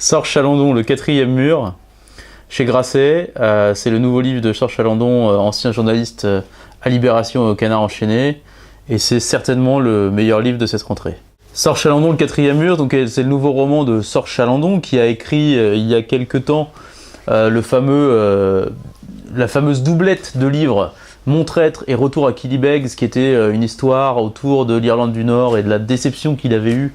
Sorche Chalandon, le quatrième mur, chez Grasset. C'est le nouveau livre de Sorche Chalandon, ancien journaliste à Libération et au Canard enchaîné. Et c'est certainement le meilleur livre de cette rentrée. Sorche Chalandon, le quatrième mur, donc c'est le nouveau roman de Sorche Chalandon qui a écrit il y a quelque temps la fameuse doublette de livres Mon traître et Retour à Killybegs, qui était une histoire autour de l'Irlande du Nord et de la déception qu'il avait eue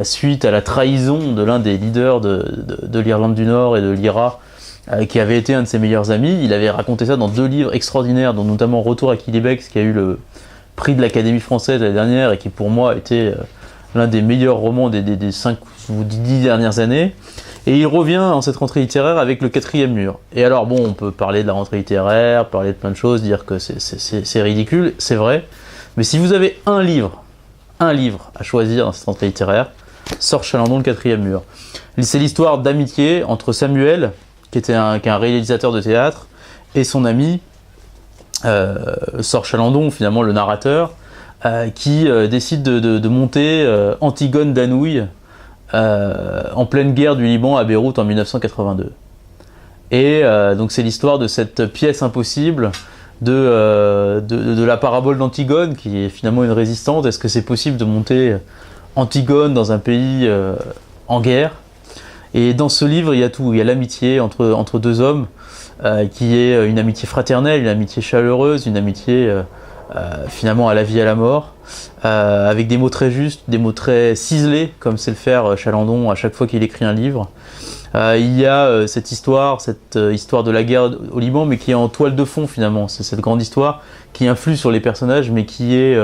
suite à la trahison de l'un des leaders de l'Irlande du Nord et de l'IRA, qui avait été un de ses meilleurs amis. Il avait raconté ça dans 2 livres extraordinaires, dont notamment Retour à Killybegs, qui a eu le prix de l'Académie française l'année dernière et qui pour moi était l'un des meilleurs romans des 5 ou 10 dernières années. Et il revient en cette rentrée littéraire avec le quatrième mur. Et alors bon, on peut parler de la rentrée littéraire, parler de plein de choses, dire que c'est ridicule, c'est vrai. Mais si vous avez un livre à choisir dans cette rentrée littéraire, Sorche Chalandon, le quatrième mur. C'est l'histoire d'amitié entre Samuel, qui est un réalisateur de théâtre, et son ami, Sorche Chalandon, finalement le narrateur, qui décide de monter Antigone d'Anouilh, en pleine guerre du Liban à Beyrouth en 1982. Et donc c'est l'histoire de cette pièce impossible de la parabole d'Antigone, qui est finalement une résistante. Est-ce que c'est possible de monter Antigone dans un pays en guerre? Et dans ce livre, il y a tout. Il y a l'amitié entre 2 hommes, qui est une amitié fraternelle, une amitié chaleureuse, une amitié finalement à la vie et à la mort, avec des mots très justes, des mots très ciselés, comme sait le faire Chalandon à chaque fois qu'il écrit un livre. Il y a cette histoire de la guerre au Liban, mais qui est en toile de fond finalement. C'est cette grande histoire qui influe sur les personnages, mais qui est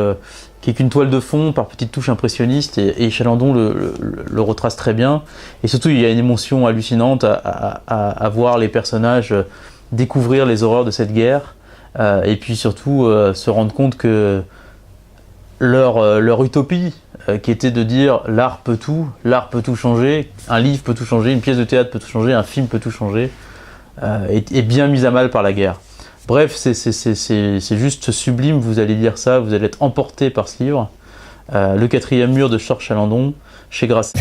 qu'une toile de fond par petites touches impressionnistes, et Chalandon le retrace très bien. Et surtout, il y a une émotion hallucinante à voir les personnages découvrir les horreurs de cette guerre, et puis surtout se rendre compte que leur utopie, qui était de dire l'art peut tout changer, un livre peut tout changer, une pièce de théâtre peut tout changer, un film peut tout changer, est bien mise à mal par la guerre. Bref, c'est juste sublime, vous allez lire ça, vous allez être emporté par ce livre. Le quatrième mur de Sorche Chalandon, chez Grasset.